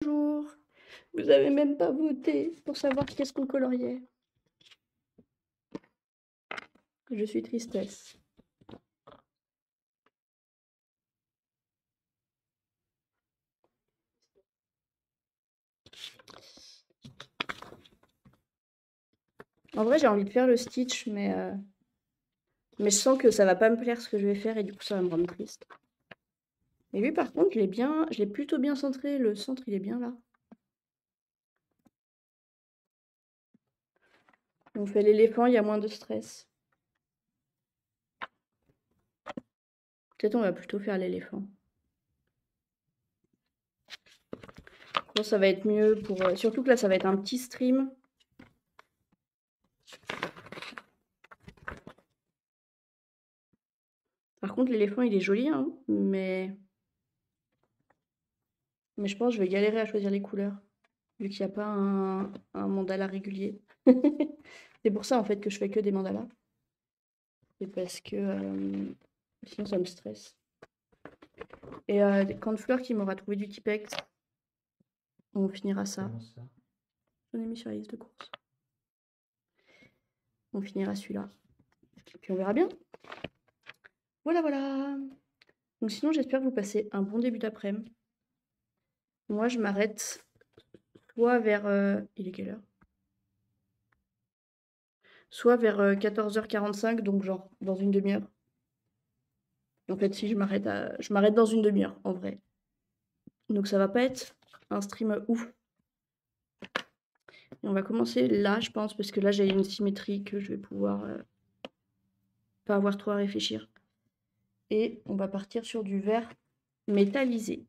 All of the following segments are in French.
Bonjour. Vous avez même pas voté pour savoir qu'est-ce qu'on coloriait. Je suis tristesse. En vrai, j'ai envie de faire le Stitch, mais je sens que ça va pas me plaire ce que je vais faire et du coup, ça va me rendre triste. Et lui, par contre, je l'ai plutôt bien centré. Le centre, il est bien là. On fait l'éléphant, il y a moins de stress. Peut-être on va plutôt faire l'éléphant. Je pense que ça va être mieux pour... surtout que là, ça va être un petit stream. Par contre, l'éléphant, il est joli, hein, mais je pense que je vais galérer à choisir les couleurs, vu qu'il n'y a pas un mandala régulier. C'est pour ça, en fait, que je fais que des mandalas. C'est parce que sinon, ça me stresse. Et quand Fleur qui m'aura trouvé du Tipex, on finira ça. Comment ça? J'en ai mis sur la liste de courses. On finira celui-là. Puis on verra bien. Voilà, voilà. Donc sinon, j'espère que vous passez un bon début d'après-midi. Moi, je m'arrête soit vers... il est quelle heure? Soit vers 14h45, donc genre dans une demi-heure. En fait, si je m'arrête dans une demi-heure, en vrai. Donc ça va pas être un stream ouf. Et on va commencer là, je pense, parce que là, j'ai une symétrie que je vais pouvoir pas avoir trop à réfléchir. Et on va partir sur du verre métallisé.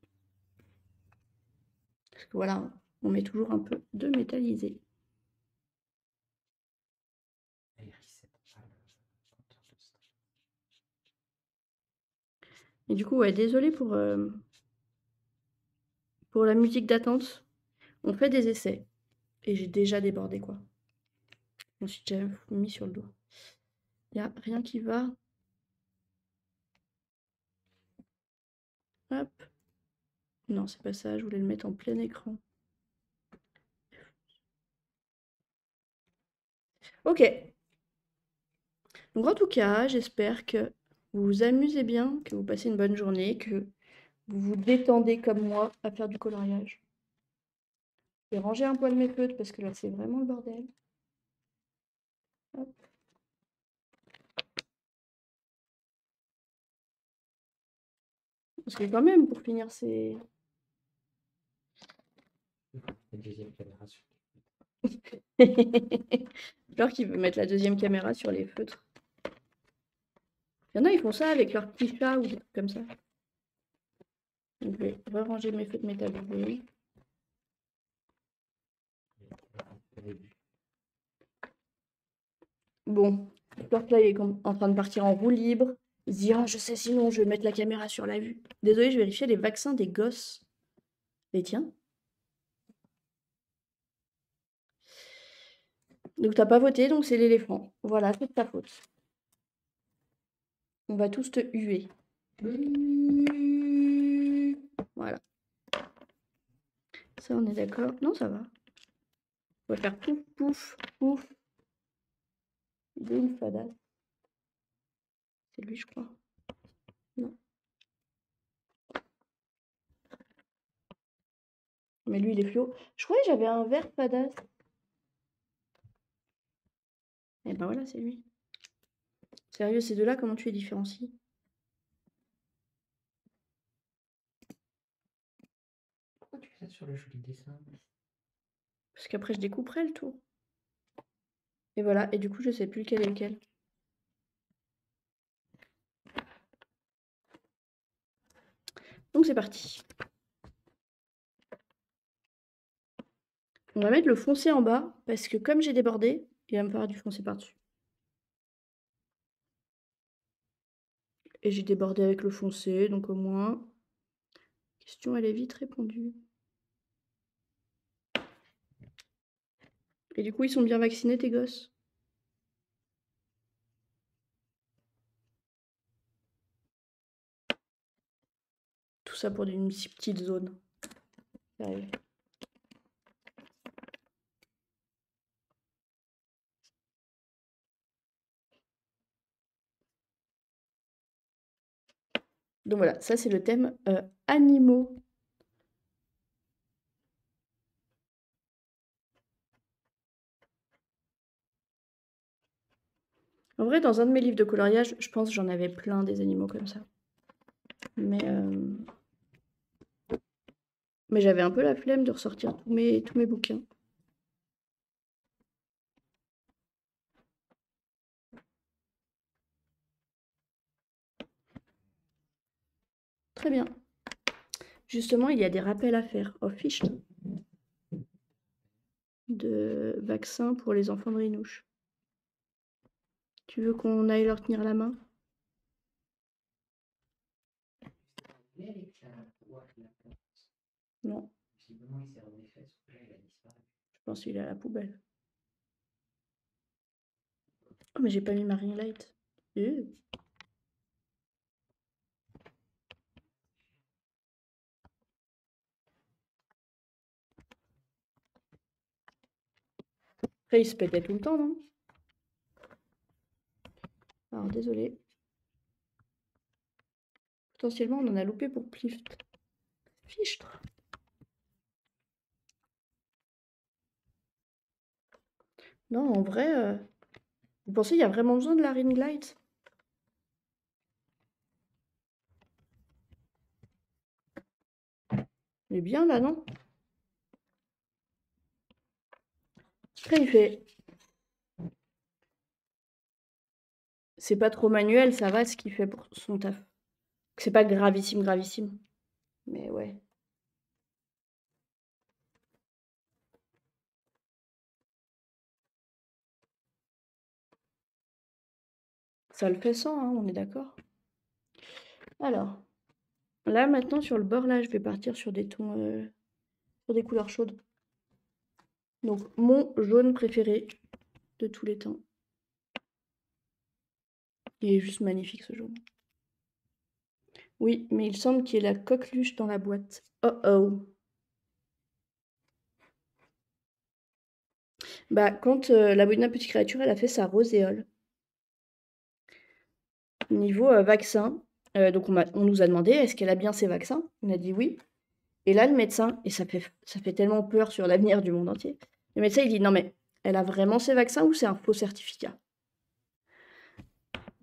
Parce que voilà, on met toujours un peu de métallisé. Et du coup, ouais, désolé pour la musique d'attente. On fait des essais. Et j'ai déjà débordé, quoi. Je me suis déjà mis sur le doigt. Il n'y a rien qui va. Hop. Non, c'est pas ça. Je voulais le mettre en plein écran. Ok. Donc en tout cas, j'espère que vous vous amusez bien, que vous passez une bonne journée, que vous vous détendez comme moi à faire du coloriage. Je vais ranger un poil mes feutres parce que là, c'est vraiment le bordel. Hop. Parce que quand même, pour finir, c'est... La deuxième caméra sur. Genre qu'il veut mettre la deuxième caméra sur les feutres. Il y en a, ils font ça avec leur petit chat ou des trucs comme ça. Donc, je vais ranger mes feutres métallisés. Bon, j'espère que là, il est en train de partir en roue libre. Il se dit, ah, je sais, sinon, je vais mettre la caméra sur la vue. Désolé, je vérifiais les vaccins des gosses. Les tiens? Donc, t'as pas voté, donc c'est l'éléphant. Voilà, c'est de ta faute. On va tous te huer. Voilà. Ça, on est d'accord? Non, ça va. On va faire pouf, pouf, pouf. Il est une fadasse. C'est lui, je crois. Non. Mais lui, il est fluo. Je croyais que j'avais un vert fadasse. Et ben voilà, c'est lui. Sérieux, ces deux-là, comment tu les différencies? Pourquoi tu fais ça sur le joli dessin? Parce qu'après, je découperai le tour. Et voilà, et du coup, je sais plus lequel est lequel. Donc c'est parti. On va mettre le foncé en bas, parce que comme j'ai débordé, il va me falloir du foncé par-dessus. Et j'ai débordé avec le foncé, donc au moins... Question, elle est vite répondue. Et du coup, ils sont bien vaccinés, tes gosses? Tout ça pour une si petite zone. Sérieux. Donc voilà, ça c'est le thème animaux. En vrai, dans un de mes livres de coloriage, je pense que j'en avais plein des animaux comme ça. Mais j'avais un peu la flemme de ressortir tous mes bouquins. Très bien. Justement, il y a des rappels à faire aux fiches de vaccins pour les enfants de Rinouche. Tu veux qu'on aille leur tenir la main? Non, Visiblement, il s'est redéfait, sauf que là, il a disparu. je pense qu'il est à la poubelle. Oh, mais j'ai pas mis ma ring light. Après, il se pétait tout le temps, non? Alors, désolé. Potentiellement, on en a loupé pour Plift. Fichtre. Non, en vrai, vous pensez qu'il y a vraiment besoin de la ring light? Il est bien là, non? Après, il fait... C'est pas trop manuel, ça va ce qu'il fait pour son taf. C'est pas gravissime, gravissime. Mais ouais. Ça le fait sans, hein, on est d'accord. Alors, là maintenant sur le bord, là, je vais partir sur des tons, sur des couleurs chaudes. Donc mon jaune préféré de tous les temps. Il est juste magnifique ce jaune. Oui, mais il semble qu'il y ait la coqueluche dans la boîte. Oh oh. Bah quand la Boudin Petite Créature, elle a fait sa roséole. Niveau vaccin, donc on nous a demandé est-ce qu'elle a bien ses vaccins? On a dit oui. Et là, le médecin, et ça fait tellement peur sur l'avenir du monde entier, le médecin, il dit non mais, elle a vraiment ses vaccins ou c'est un faux certificat?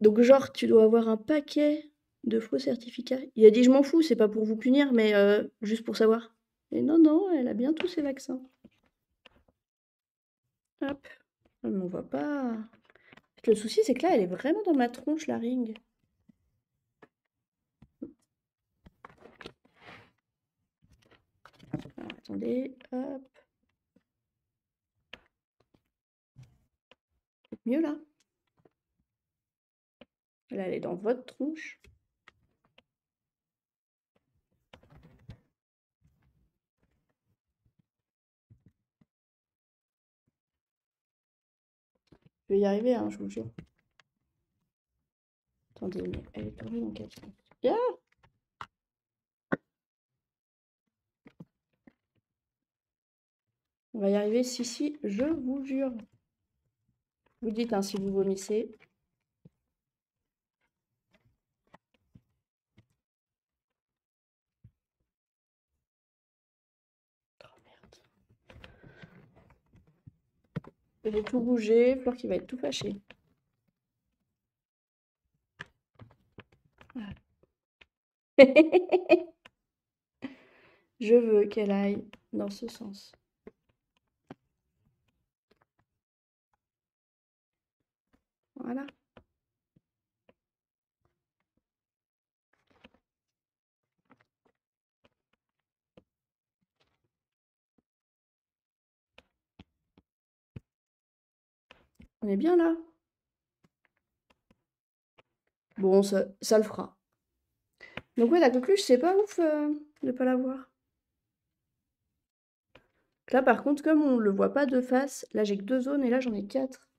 Donc genre, tu dois avoir un paquet de faux certificats. Il a dit je m'en fous, c'est pas pour vous punir, mais juste pour savoir. Et non, non, elle a bien tous ses vaccins. Hop, mais on voit pas. Le souci, c'est que là, elle est vraiment dans ma tronche, la ring. Alors, attendez, hop. C'est mieux là. Là, elle est dans votre tronche. Je vais y arriver, hein, je vous jure. Attendez, mais elle est tombée dans quel sens? Ah! On va y arriver, si, si, je vous jure. Vous dites hein, si vous vomissez. Oh merde. J'ai tout bougé, Fleur qui va être tout fâchée. Voilà. Je veux qu'elle aille dans ce sens. Voilà. On est bien là. Bon, ça le fera. Donc ouais, la coqueluche, c'est pas ouf de pas la voir. Là, par contre, comme on le voit pas de face, là j'ai que 2 zones et là j'en ai 4.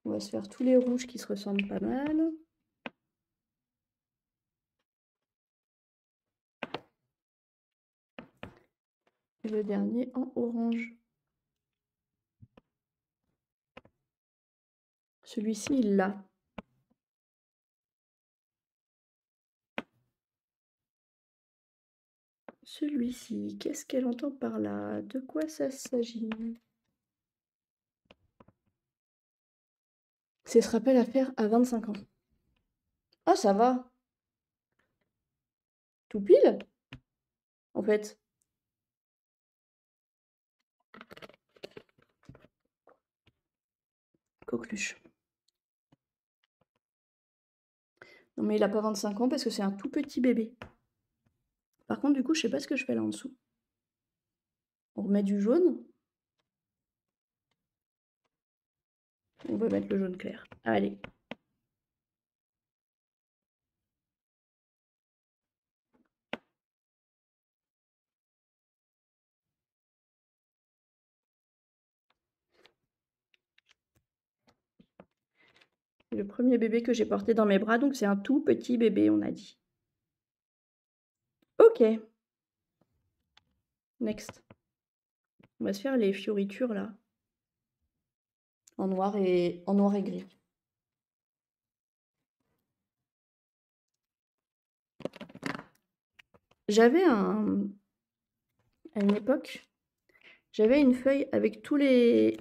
On va se faire tous les rouges qui se ressemblent pas mal. Et le dernier en orange. Celui-ci, il l'a. Celui-ci, qu'est-ce qu'elle entend par là? De quoi ça s'agit? Ce se rappelle à faire à 25 ans. Ah, ça va. Tout pile, en fait. Coqueluche. Non, mais il a pas 25 ans parce que c'est un tout petit bébé. Par contre, du coup, je sais pas ce que je fais là en dessous. On remet du jaune. On va mettre le jaune clair. Allez. C'est le premier bébé que j'ai porté dans mes bras, donc c'est un tout petit bébé, on a dit. Ok. Next. On va se faire les fioritures là. En noir et gris. J'avais à une époque, j'avais une feuille avec tous les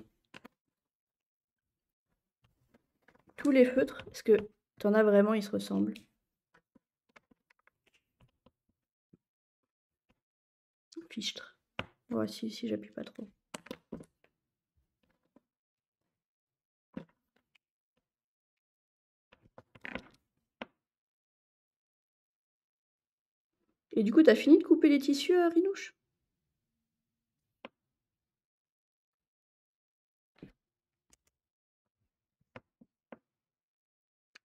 feutres, parce que t'en as vraiment, ils se ressemblent. Fichtre. Ouais, si j'appuie pas trop. Et du coup, t'as fini de couper les tissus, Rinouche?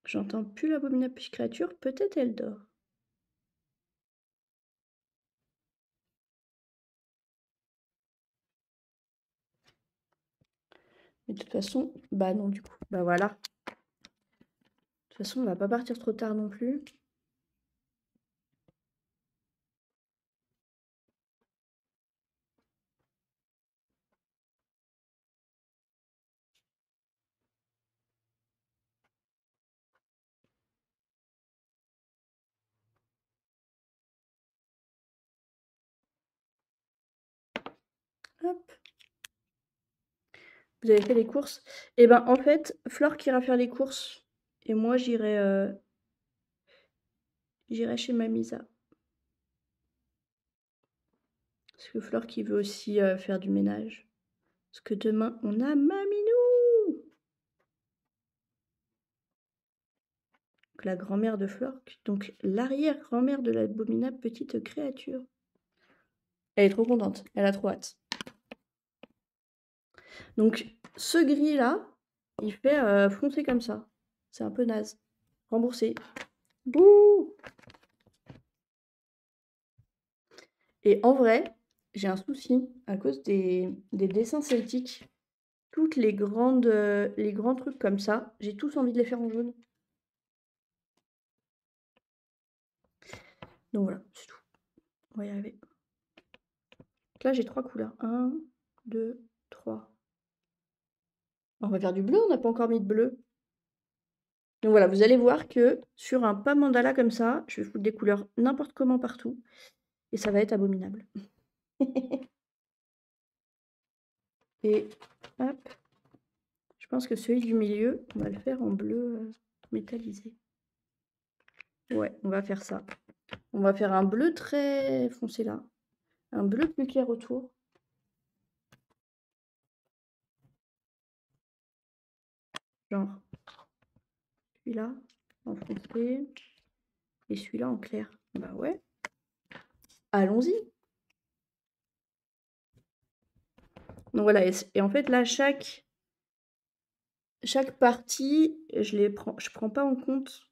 J'entends plus l'abominable créature, peut-être elle dort. Mais de toute façon, bah non du coup. Bah voilà. De toute façon, on va pas partir trop tard non plus. Hop. Vous avez fait les courses? Et ben en fait, Flore qui ira faire les courses. Et moi j'irai chez Mamisa. Parce que Flore qui veut aussi faire du ménage. Parce que demain, on a Maminou! Donc la grand-mère de Flore, donc l'arrière-grand-mère de l'abominable petite créature. Elle est trop contente, elle a trop hâte. Donc ce gris-là, il fait foncer comme ça. C'est un peu naze. Remboursé. Bouh! Et en vrai, j'ai un souci à cause des dessins celtiques. Toutes les grands trucs comme ça, j'ai tous envie de les faire en jaune. Donc voilà, c'est tout. On va y arriver. Donc là, j'ai 3 couleurs. 1, 2, 3. On va faire du bleu, on n'a pas encore mis de bleu. Donc voilà, vous allez voir que sur un pas mandala comme ça, je vais foutre des couleurs n'importe comment partout. Et ça va être abominable. Et hop. Je pense que celui du milieu, on va le faire en bleu métallisé. Ouais, on va faire ça. On va faire un bleu très foncé là. Un bleu plus clair autour. Genre celui-là en foncé et celui-là en clair. Bah ouais. Allons-y. Donc voilà, et en fait là, chaque partie, je prends pas en compte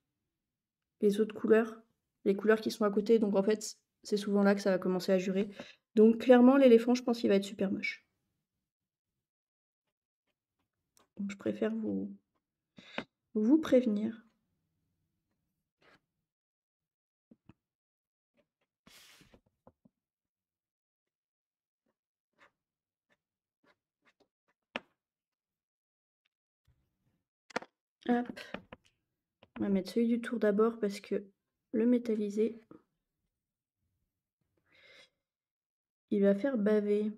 les autres couleurs, les couleurs qui sont à côté. Donc en fait, c'est souvent là que ça va commencer à jurer. Donc clairement, l'éléphant, je pense qu'il va être super moche. Donc je préfère vous prévenir. Hop. On va mettre celui du tour d'abord parce que le métallisé, il va faire baver.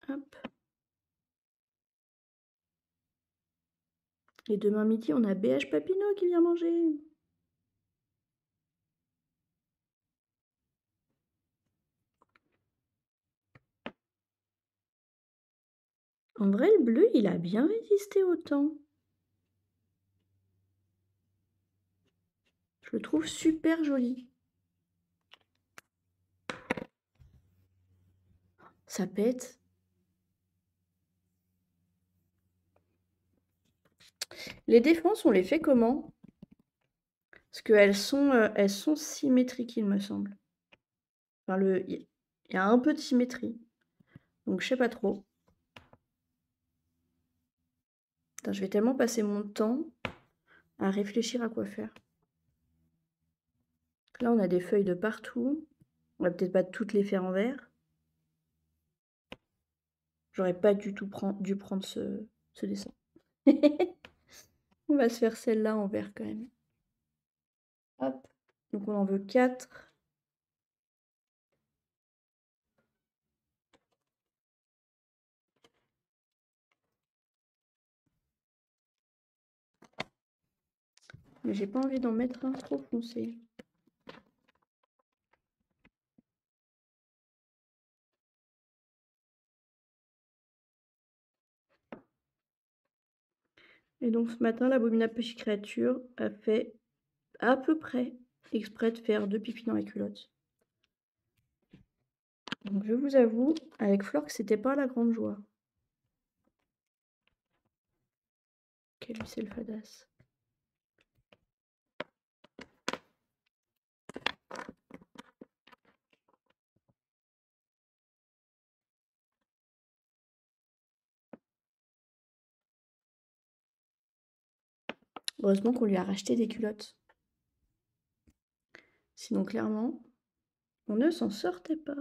Hop. Et demain midi, on a BH Papineau qui vient manger. En vrai, le bleu, il a bien résisté au temps. Je le trouve super joli. Ça pète. Les défenses, on les fait comment? Parce qu'elles sont symétriques, il me semble. Enfin, il y a un peu de symétrie. Donc, je sais pas trop. Putain, je vais tellement passer mon temps à réfléchir à quoi faire. Là, on a des feuilles de partout. On va peut-être pas toutes les faire en vert. J'aurais pas du tout dû prendre ce dessin. On va se faire celle-là en vert quand même. Hop. Donc, on en veut 4. Mais j'ai pas envie d'en mettre un trop foncé. Et donc ce matin, l'abominable petite créature a fait à peu près exprès de faire 2 pipis dans la culotte. Donc je vous avoue, avec Flore, que c'était pas la grande joie. Quel c'est le fadasse. Heureusement qu'on lui a racheté des culottes. Sinon, clairement, on ne s'en sortait pas.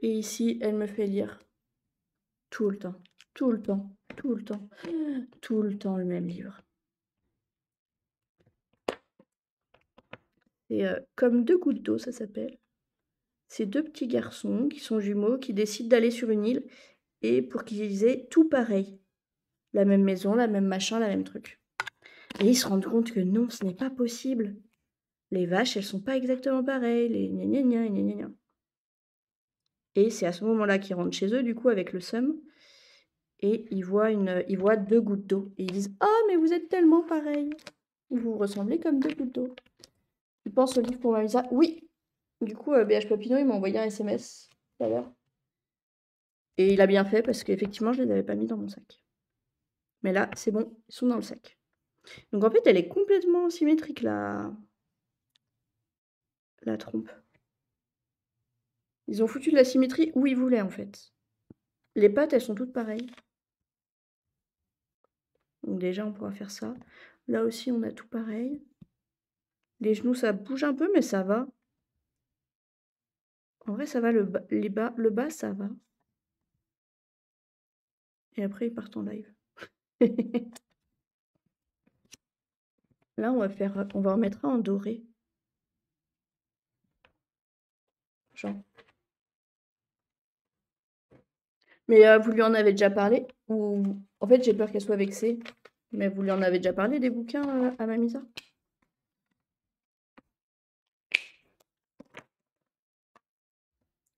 Et ici, elle me fait lire tout le temps, tout le temps, tout le temps, tout le temps le même livre. Et Comme 2 gouttes d'eau, ça s'appelle. C'est 2 petits garçons qui sont jumeaux, qui décident d'aller sur une île et pour qu'ils aient tout pareil. La même maison, la même machin, la même truc. Et ils se rendent compte que non, ce n'est pas possible. Les vaches, elles sont pas exactement pareilles, les gna gna gna gna gna gna. Et c'est à ce moment-là qu'ils rentrent chez eux, du coup, avec le seum, et ils voient 2 gouttes d'eau. Et ils disent « Oh, mais vous êtes tellement pareils. Vous vous ressemblez comme 2 gouttes d'eau. » Ils pensent au livre pour Mamisa. Oui. Du coup, BH Papineau, il m'a envoyé un SMS tout à l'heure. Et il a bien fait parce qu'effectivement, je les avais pas mis dans mon sac. Mais là, c'est bon, ils sont dans le sac. Donc en fait, elle est complètement symétrique, la trompe. Ils ont foutu de la symétrie où ils voulaient, en fait. Les pattes, elles sont toutes pareilles. Donc déjà, on pourra faire ça. Là aussi, on a tout pareil. Les genoux, ça bouge un peu, mais ça va. En vrai, ça va. Le bas, ça va. Et après, ils partent en live. Là, on va en mettre un en doré. Genre. Mais vous lui en avez déjà parlé? Ou en fait, j'ai peur qu'elle soit vexée. Mais vous lui en avez déjà parlé des bouquins à Mamisa?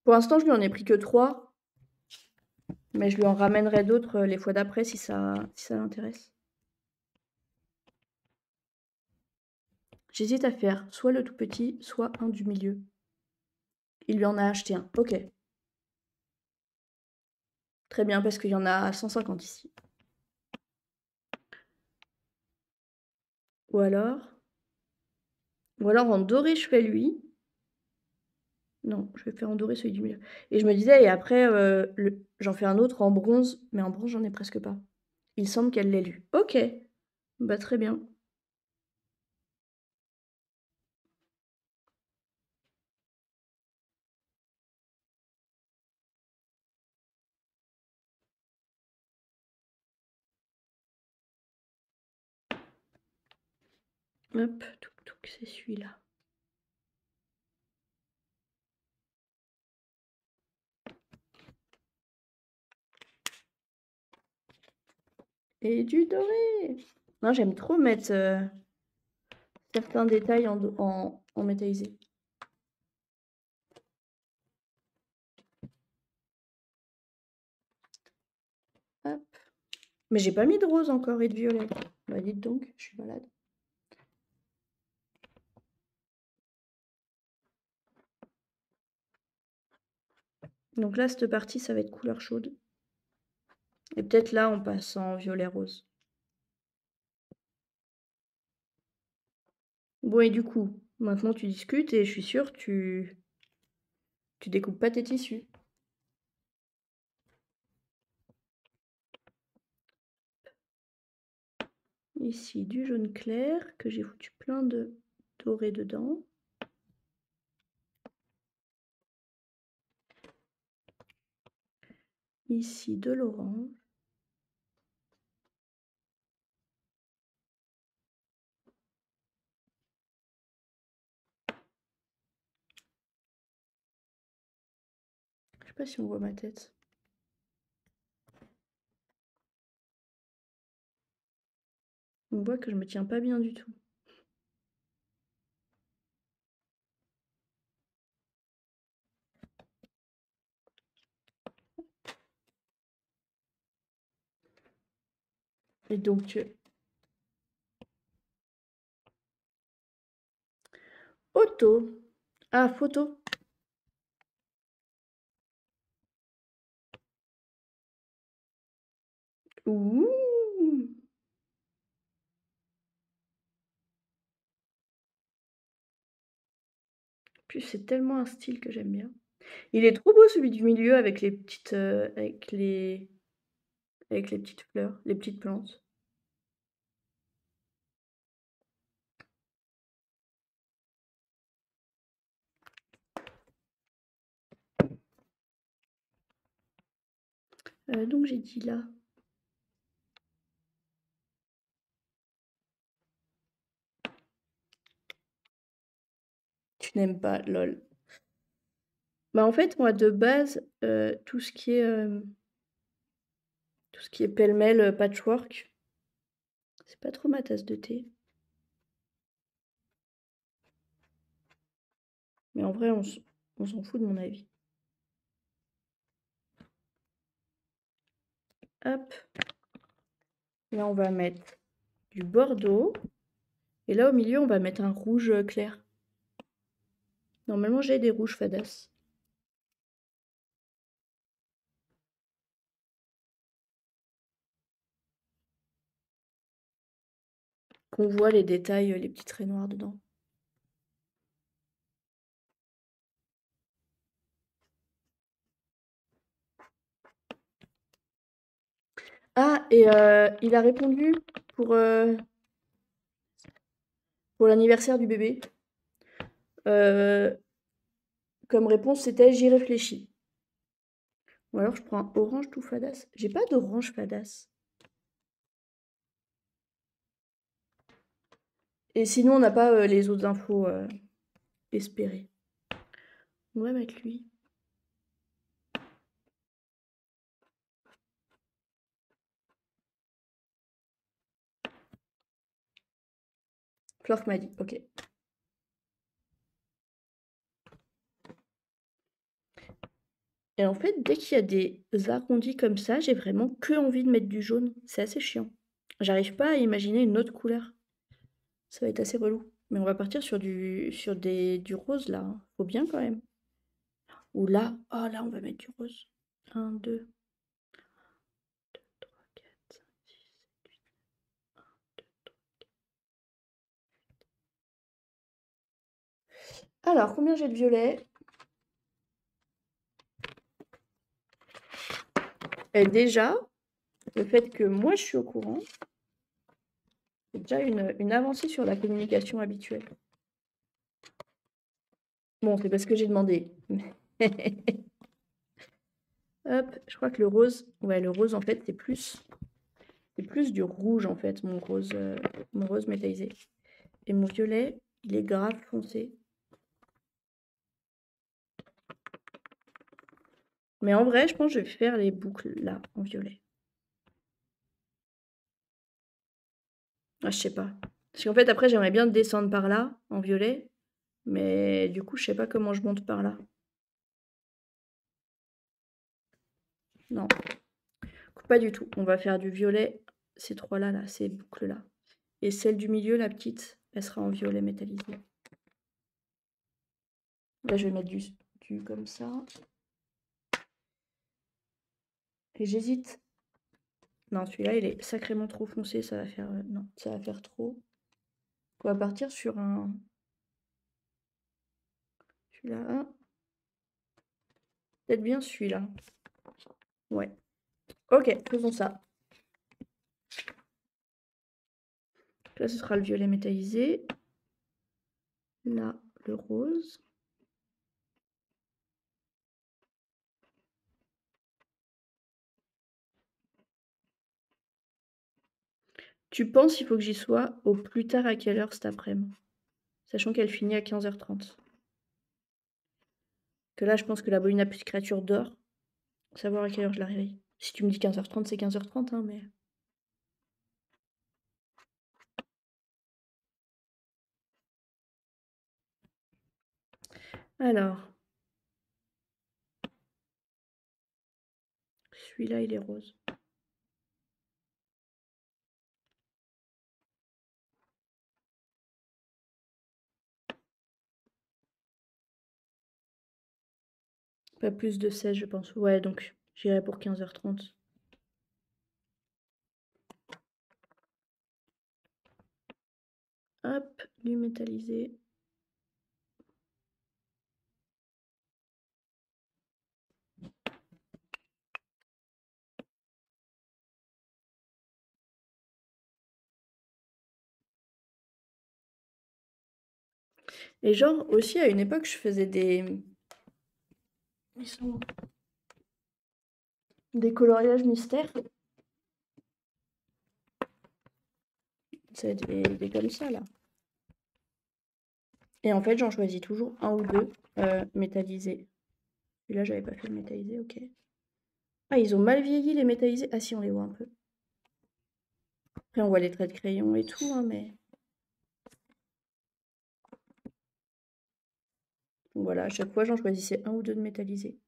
Pour l'instant, je lui en ai pris que 3. Mais je lui en ramènerai d'autres les fois d'après si ça l'intéresse. J'hésite à faire soit le tout petit, soit un du milieu. Il lui en a acheté un. Ok. Très bien, parce qu'il y en a 150 ici. Ou alors en doré, je fais lui. Non, je vais faire en doré celui du milieu. Et je me disais, et après, j'en fais un autre en bronze, mais en bronze, j'en ai presque pas. Il semble qu'elle l'ait lu. Ok, bah très bien. Hop, c'est celui-là. Et du doré. Non, j'aime trop mettre certains détails en métallisé. Hop. Mais j'ai pas mis de rose encore et de violet. Bah dites donc, je suis malade. Donc là, cette partie, ça va être couleur chaude. Et peut-être là, on passe en violet rose. Bon, et du coup, maintenant tu discutes et je suis sûre tu découpes pas tes tissus. Ici, du jaune clair que j'ai foutu plein de doré dedans. Ici, de l'orange. Je sais pas si on voit ma tête. On voit que je me tiens pas bien du tout. Et donc, auto. Ah, photo. Ouh. Puis c'est tellement un style que j'aime bien. Il est trop beau celui du milieu avec les petites avec les petites fleurs, les petites plantes. Donc j'ai dit là. Tu n'aimes pas, lol. Bah en fait, moi de base, tout ce qui est pêle-mêle, patchwork, c'est pas trop ma tasse de thé. Mais en vrai, on s'en fout de mon avis. Hop. Là, on va mettre du bordeaux. Et là, au milieu, on va mettre un rouge clair. Normalement, j'ai des rouges fadas. Qu'on voit les détails, les petits traits noirs dedans. Ah, et il a répondu pour l'anniversaire du bébé. Comme réponse, c'était j'y réfléchis. Ou alors je prends un orange tout fadas. J'ai pas d'orange fadas. Et sinon, on n'a pas les autres infos espérées. On va mettre lui. Florc m'a dit, ok. Et en fait, dès qu'il y a des arrondis comme ça, j'ai vraiment que envie de mettre du jaune. C'est assez chiant. J'arrive pas à imaginer une autre couleur. Ça va être assez relou. Mais on va partir sur du rose là, hein. Faut bien quand même. Ou là, oh là, on va mettre du rose. 1, 2, 3, 4, 5, 6, 7, 8. 1, 2, 3. Alors, combien j'ai de violet? Et déjà, le fait que moi je suis au courant, c'est déjà une avancée sur la communication habituelle. Bon, c'est parce que j'ai demandé. Hop, je crois que le rose, ouais, le rose en fait, c'est plus du rouge en fait, mon rose métallisé. Et mon violet, il est grave foncé. Mais en vrai, je pense que je vais faire les boucles là, en violet. Ah, je sais pas. Parce qu'en fait, après, j'aimerais bien descendre par là, en violet. Mais du coup, je sais pas comment je monte par là. Non, pas du tout. On va faire du violet, ces trois-là, là, ces boucles-là. Et celle du milieu, la petite, elle sera en violet métallisé. Là, je vais mettre du comme ça. Et j'hésite. Non, celui-là, il est sacrément trop foncé. Ça va faire... non, ça va faire trop. On va partir sur un... Celui-là. Peut-être bien celui-là. Ouais. Ok, faisons ça. Là, ce sera le violet métallisé. Là, le rose. Tu penses qu'il faut que j'y sois au plus tard à quelle heure cet après-midi? Sachant qu'elle finit à 15h30. Que là, je pense que la bonne petite créature dort. Savoir à quelle heure je la réveille. Si tu me dis 15h30, c'est 15h30, hein, mais... Alors... Celui-là, il est rose. Pas plus de 16, je pense. Ouais, donc j'irai pour 15h30. Hop, du métallisé. Et genre, aussi, à une époque, je faisais des... Ils sont... Des coloriages mystères. C'est des comme ça, là. Et en fait, j'en choisis toujours un ou deux métallisés. Celui-là, j'avais pas fait le métallisé, ok. Ah, ils ont mal vieilli, les métallisés. Ah si, on les voit un peu. Après, on voit les traits de crayon et tout, hein, mais... Donc voilà, à chaque fois, j'en choisissais un ou deux de métallisés.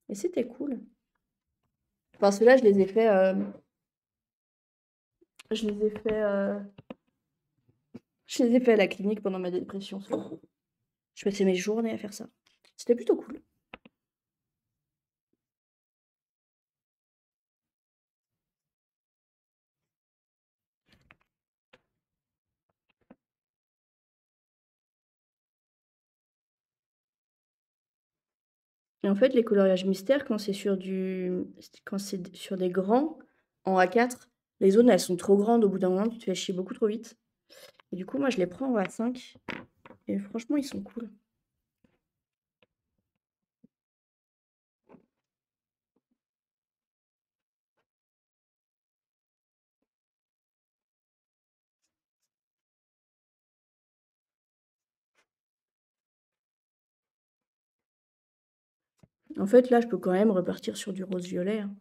Et c'était cool. Enfin, ceux-là, je les ai fait... Je les ai fait... Je les ai fait à la clinique pendant ma dépression. Je passais mes journées à faire ça. C'était plutôt cool. Et en fait, les coloriages mystères, quand c'est sur des grands, en A4, les zones, elles sont trop grandes. Au bout d'un moment, tu te fais chier beaucoup trop vite. Et du coup, moi, je les prends en A5. Et franchement, ils sont cool. En fait, là, je peux quand même repartir sur du rose-violet, hein.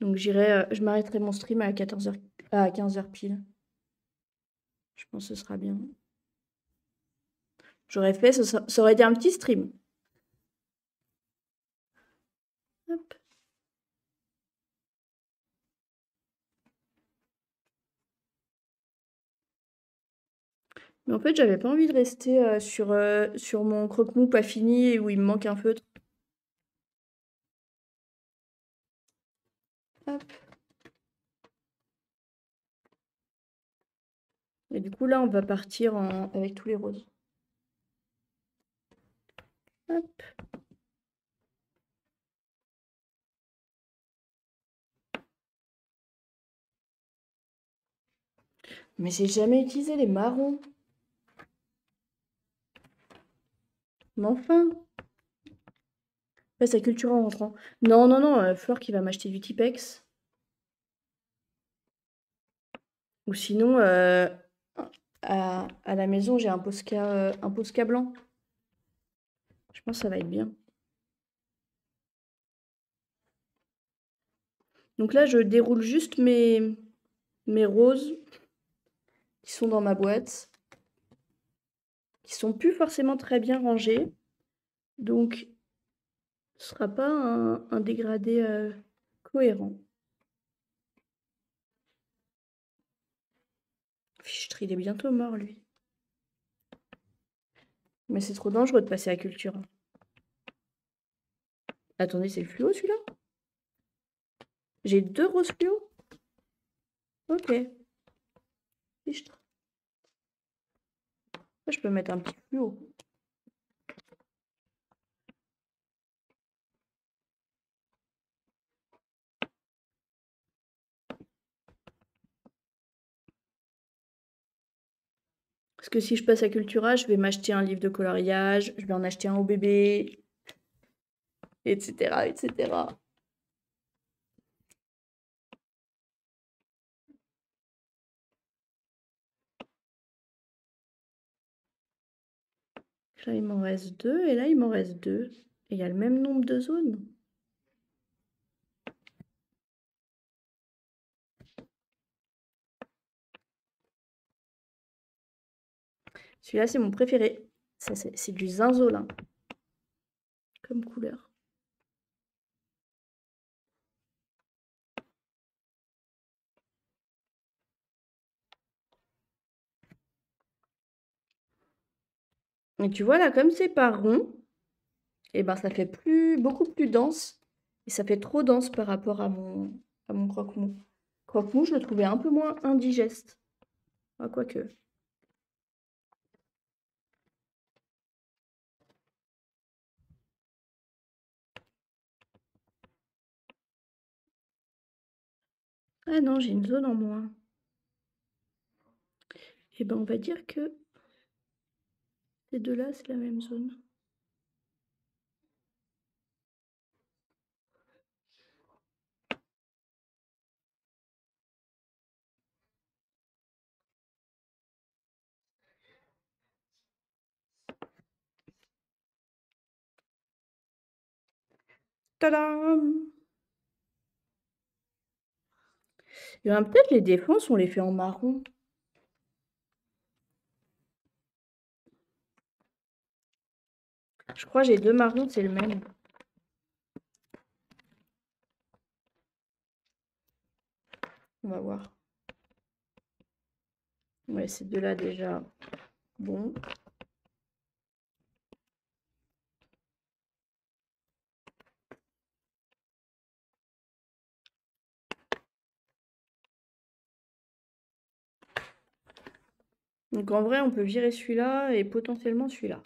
Donc, je m'arrêterai mon stream à 14h, à 15h pile. Je pense que ce sera bien. J'aurais fait, ça aurait été un petit stream. Hop. Mais en fait, j'avais pas envie de rester sur mon croque-mou pas fini et où il me manque un feutre. Hop. Et du coup, là, on va partir avec tous les roses. Hop. Mais j'ai jamais utilisé les marrons. Mais enfin. Ouais, sa culture en rentrant. Non, non, non, Flore qui va m'acheter du Tipex. Ou sinon, à la maison, j'ai un Posca blanc. Je pense que ça va être bien. Donc là, je déroule juste mes roses qui sont dans ma boîte, qui sont plus forcément très bien rangées. Donc, ce sera pas un dégradé cohérent. Fichtre, il est bientôt mort, lui. Mais c'est trop dangereux de passer à culture. Attendez, c'est le fluo, celui-là? J'ai 2 roses fluo? Ok. Fichtre. Là, je peux mettre un petit fluo. Parce que si je passe à Cultura, je vais m'acheter un livre de coloriage, je vais en acheter un au bébé, etc., etc. Là, il m'en reste 2, et là, il m'en reste 2. Et il y a le même nombre de zones. Celui-là, c'est mon préféré. Ça, c'est du zinzolin comme couleur. Et tu vois, là, comme c'est pas rond, et ben, ça fait beaucoup plus dense. Et ça fait trop dense par rapport à mon croque-mou. Croque-mou, je le trouvais un peu moins indigeste. Ah, quoique. Ah non, j'ai une zone en moins. Et ben, on va dire que ces deux-là, c'est la même zone. Tadam! Et ben, peut-être les défenses, on les fait en marron. Je crois que j'ai 2 marrons, c'est le même. On va voir. Ouais, ces deux-là déjà. Bon. Donc en vrai, on peut virer celui-là et potentiellement celui-là.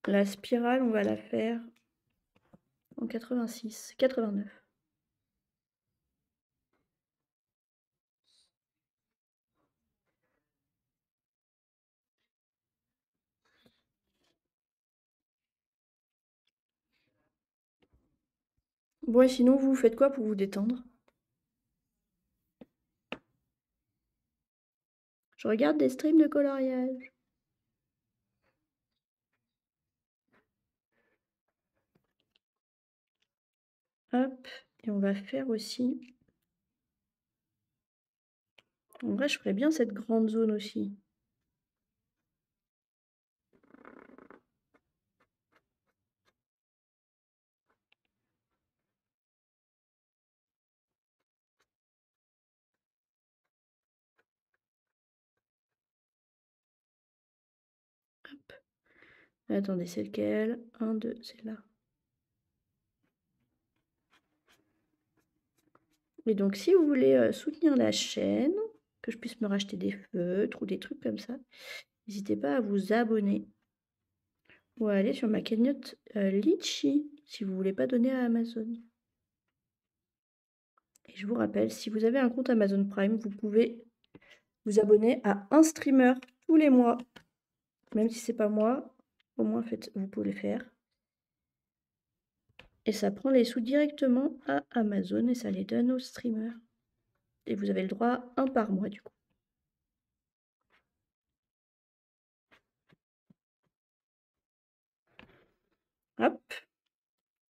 La spirale, on va la faire en 86, 89. Bon, et sinon, vous faites quoi pour vous détendre? Je regarde des streams de coloriage. Hop, et on va faire aussi. En vrai, je ferais bien cette grande zone aussi. Attendez, c'est lequel? 1, 2, c'est là. Et donc, si vous voulez soutenir la chaîne, que je puisse me racheter des feutres ou des trucs comme ça, n'hésitez pas à vous abonner ou à aller sur ma cagnotte Litchi si vous voulez pas donner à Amazon. Et je vous rappelle, si vous avez un compte Amazon Prime, vous pouvez vous abonner à un streamer tous les mois. Même si c'est pas moi, au moins vous pouvez le faire. Et ça prend les sous directement à Amazon et ça les donne aux streamers. Et vous avez le droit à un par mois du coup. Hop.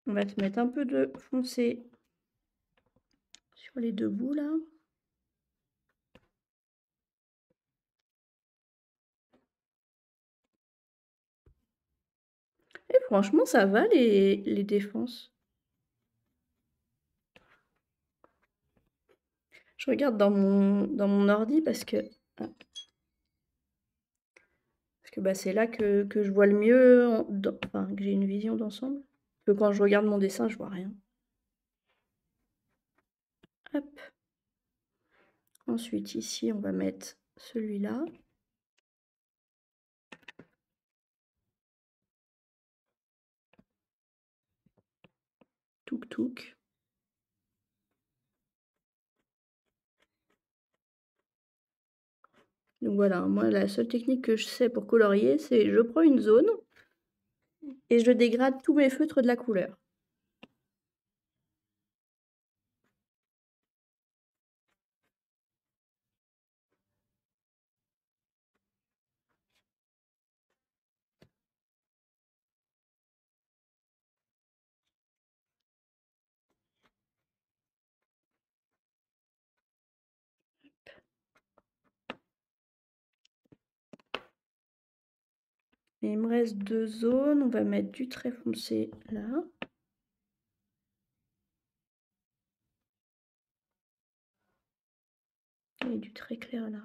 On va te mettre un peu de foncé sur les deux bouts là. Et franchement, ça va les défenses. Je regarde dans mon ordi parce que bah, c'est là que je vois le mieux, enfin, que j'ai une vision d'ensemble. Que quand je regarde mon dessin, je vois rien. Hop. Ensuite, ici, on va mettre celui-là. Touk touk. Donc voilà, moi la seule technique que je sais pour colorier, c'est je prends une zone et je dégrade tous mes feutres de la couleur. Et il me reste deux zones, on va mettre du très foncé là. Et du très clair là.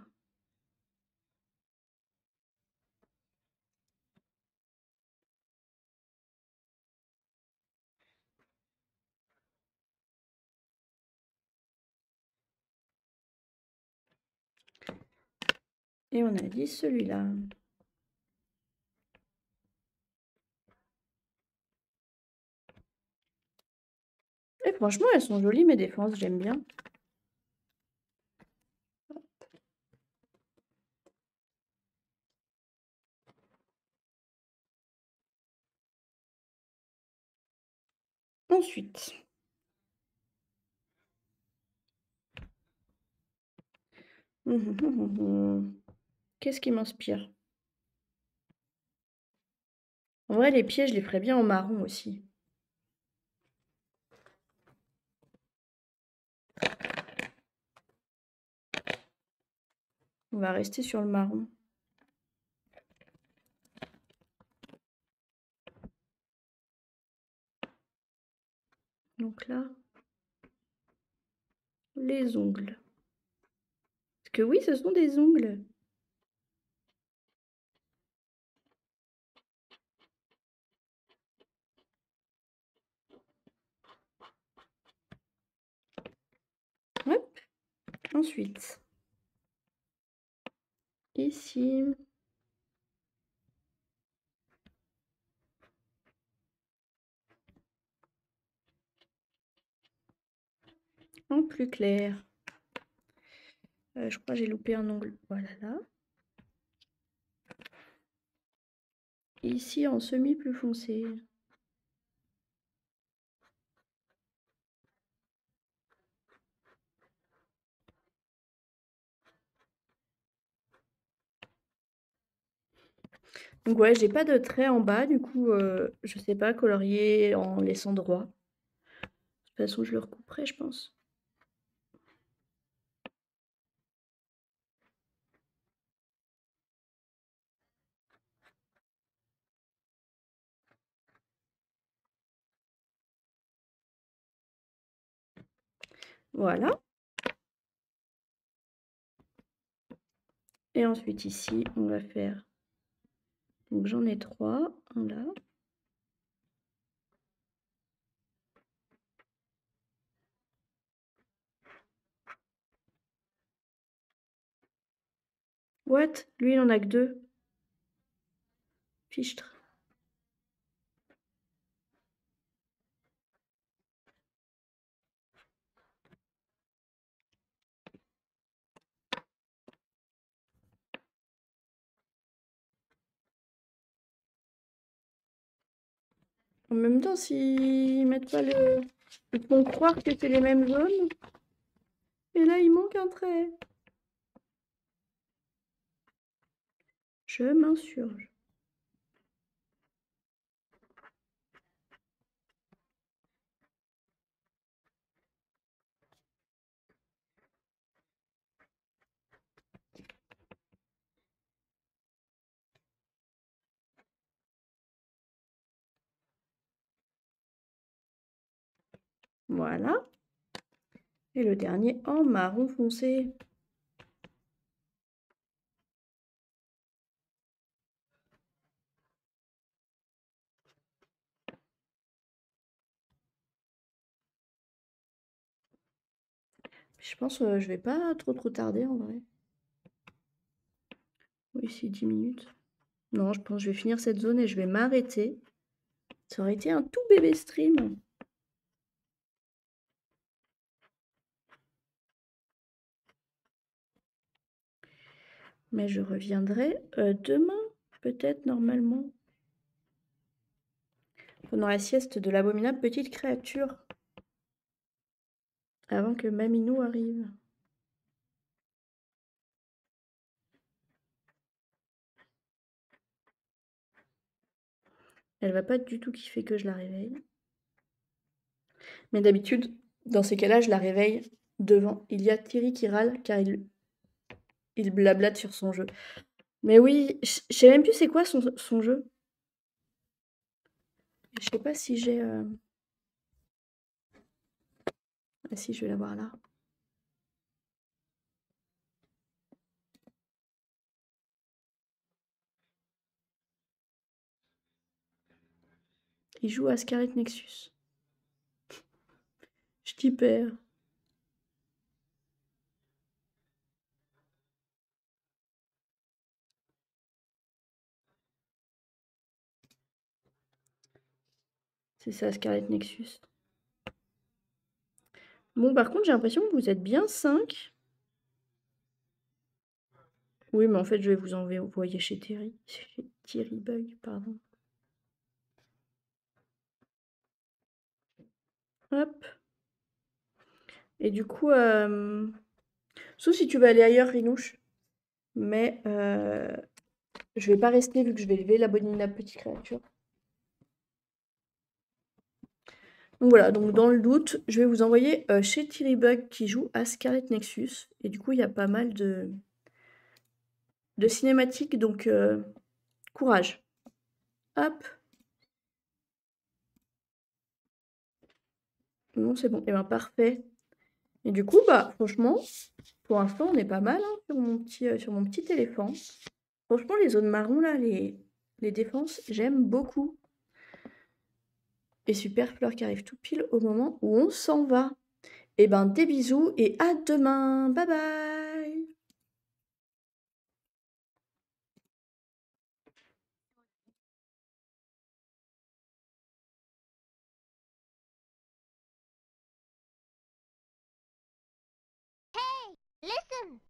Et on a dit celui-là. Et franchement, elles sont jolies mes défenses, j'aime bien. Ensuite, qu'est-ce qui m'inspire? En vrai, les pieds, je les ferais bien en marron aussi. On va rester sur le marron. Donc là, les ongles. Parce que oui, ce sont des ongles. Hop. Ensuite, ici. En plus clair. Je crois que j'ai loupé un ongle. Voilà là. Ici en semi plus foncé. Donc ouais, j'ai pas de trait en bas, du coup, je sais pas colorier en laissant droit. De toute façon, je le recouperai, je pense. Voilà. Et ensuite ici, on va faire Donc j'en ai 3. Un là. What? Lui, il en a que 2. Fichtre. En même temps, s'ils mettent pas le... Ils font croire que c'est les mêmes zones. Et là, il manque un trait. Je m'insurge. Voilà. Et le dernier en marron foncé. Je pense que je vais pas trop tarder en vrai. Oui, c'est 10 minutes. Non, je pense que je vais finir cette zone et je vais m'arrêter. Ça aurait été un tout bébé stream. Mais je reviendrai demain, peut-être, normalement. Pendant la sieste de l'abominable petite créature. Avant que Maminou arrive. Elle va pas du tout kiffer que je la réveille. Mais d'habitude, dans ces cas-là, je la réveille devant. Il y a Thierry qui râle car il blablate sur son jeu. Mais oui, je sais même plus c'est quoi son jeu. Je sais pas si j'ai... Ah si, je vais la voir là. Il joue à Scarlet Nexus. Je t'y perds. C'est ça, Scarlet Nexus. Bon, par contre, j'ai l'impression que vous êtes bien 5. Oui, mais en fait, je vais vous envoyer chez Thierry. Chez Thierry Bug, pardon. Hop. Et du coup, sauf si tu veux aller ailleurs, Rinouche. Mais je vais pas rester vu que je vais lever l'abominable petite créature. Donc voilà, donc dans le doute, je vais vous envoyer chez Thierry Bug qui joue à Scarlet Nexus. Et du coup, il y a pas mal de cinématiques, donc courage. Hop. Non, c'est bon. Et ben parfait. Et du coup, bah franchement, pour l'instant, on est pas mal hein, sur mon petit éléphant. Franchement, les zones marron là, les défenses, j'aime beaucoup. Et super fleur qui arrive tout pile au moment où on s'en va. Et ben des bisous et à demain. Bye bye. Listen!